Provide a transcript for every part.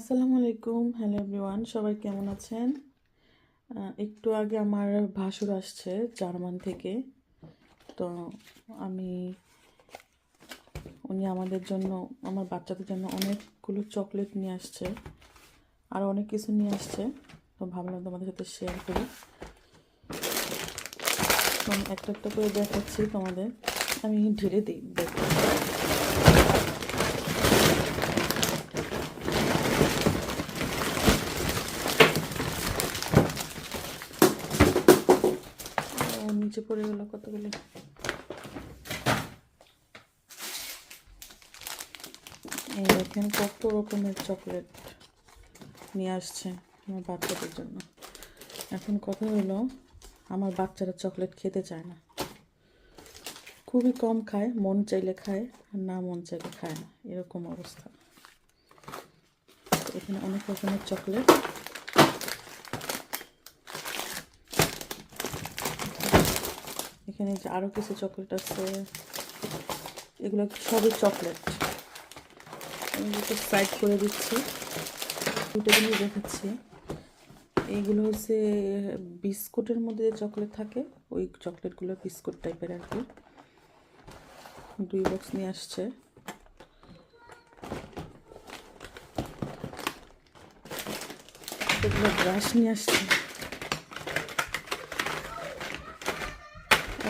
আসসালামু আলাইকুম, hello everyone, সবাই কেমন আছেন? একটু আগে আমার ভাসুর আসছে জার্মান থেকে। তো আমি উনি আমাদের জন্য, আমার বাচ্চাদের জন্য অনেকগুলো চকলেট নিয়ে আসছে, আর অনেক কিছু নিয়ে আসছে। তো ভাবলাম তোমাদের সাথে শেয়ার করি। তো আমি একটা একটা করে দেখাচ্ছি তোমাদের। আমি ঢেলে দিই, দেখো। নিচে পড়ে গেল কতগুলো। এই দেখেন কত রকমের চকলেট নিয়ে আসছে আমার বাচ্চাদের জন্য। এখন কথা হলো, আমার বাচ্চারা চকলেট খেতে চায় না, খুবই কম খায়, মন চাইলে খায় আর না মন চাইলে খায় না, এরকম অবস্থা। এখানে অনেক রকমের চকলেট। এখানে যে আরও কিছু চকলেট আছে, এগুলো সবই চকলেট। আমি একটু সাইড করে দিচ্ছি, দুটো জিনিস দেখাচ্ছি। এইগুলো হচ্ছে বিস্কুটের মধ্যে যে চকলেট থাকে, ওই চকলেটগুলো বিস্কুট টাইপের আর কি। 2 বক্স নিয়ে আসছে। এগুলো ব্রাশ নিয়ে আসছে,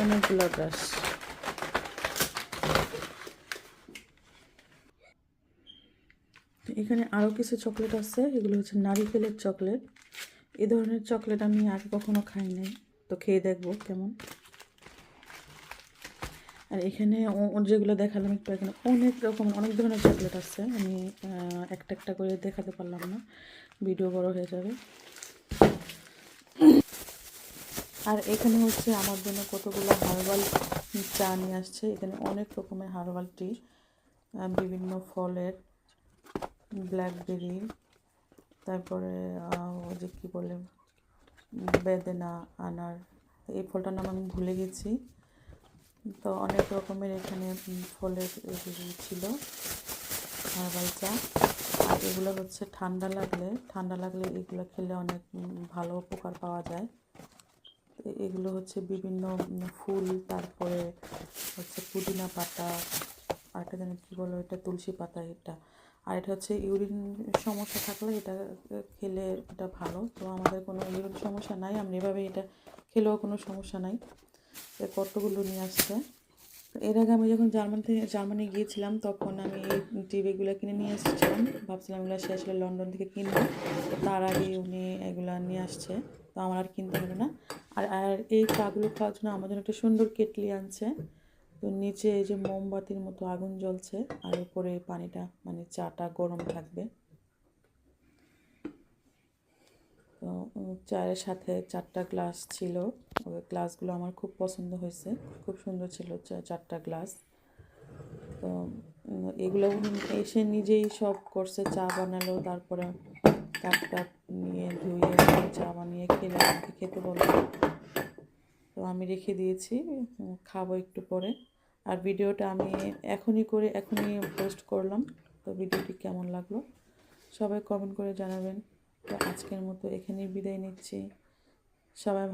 অনেকগুলো ব্রাশ। এখানে আরও কিছু চকলেট আছে, এগুলো হচ্ছে নারিকেলের চকলেট। এই ধরনের চকলেট আমি আগে কখনো খাই নাই, তো খেয়ে দেখবো কেমন। আর এখানে যেগুলো দেখালাম একটু, এখানে অনেক ধরনের চকলেট আছে। আমি একটা একটা করে দেখাতে পারলাম না, ভিডিও বড় হয়ে যাবে। আর এখানে হচ্ছে আমার জন্য কতগুলো হার্বাল চা নিয়ে আসছে। এখানে অনেক রকমের হার্বাল টি, বিভিন্ন ফলের, ব্ল্যাকবেরি, তারপরে ওই যে কী বলে, বেদেনা, আনার, এই ফলটার নাম আমি ভুলে গেছি। তো অনেক রকমের এখানে ফলের ছিল হার্বাল চা। আর এগুলো হচ্ছে ঠান্ডা লাগলে এগুলো খেলে অনেক ভালো উপকার পাওয়া যায়। এগুলো হচ্ছে বিভিন্ন ফুল, তারপরে হচ্ছে পুদিনা পাতা, আর একটা জানি কী বলো, এটা তুলসী পাতা। আর এটা হচ্ছে ইউরিন সমস্যা থাকলে এটা খেলে এটা ভালো। তো আমাদের কোনো ইউরিন সমস্যা নাই, আমরা এভাবে এটা খেলেও কোনো সমস্যা নাই। কতগুলো নিয়ে আসছে। এর আগে আমি যখন জার্মানি গিয়েছিলাম, তখন আমি এই টিভিগুলো কিনে নিয়ে এসেছিলাম। ভাবছিলাম এগুলো সে আসলে লন্ডন থেকে কিনবো, তার আগে উনি এগুলা নিয়ে আসছে, তো আমার আর কিনতে হবে না। আর এই চাগুলো খাওয়ার জন্য আমার জন্য একটা সুন্দর কেটলি আনছে। তো নিচে এই যে মোমবাতির মতো আগুন জ্বলছে, আর উপরে পানিটা মানে চাটা গরম থাকবে। তো চায়ের সাথে 4টা গ্লাস ছিল। ওই গ্লাসগুলো আমার খুব পছন্দ হয়েছে, খুব সুন্দর ছিল 4টা গ্লাস। তো এগুলো এসে নিজেই সব করছে, চা বানালো, তারপরে কাপ নিয়ে ধুয়ে চা বানিয়ে খেলে আমাকে খেতে বললো। তো আমি রেখে দিয়েছি, খাবো একটু পরে। আর ভিডিওটা আমি এখনই পোস্ট করলাম। তো ভিডিওটি কেমন লাগলো সবাই কমেন্ট করে জানাবেন। তো আজকের মতো এখানেই বিদায় নিচ্ছি, সবাই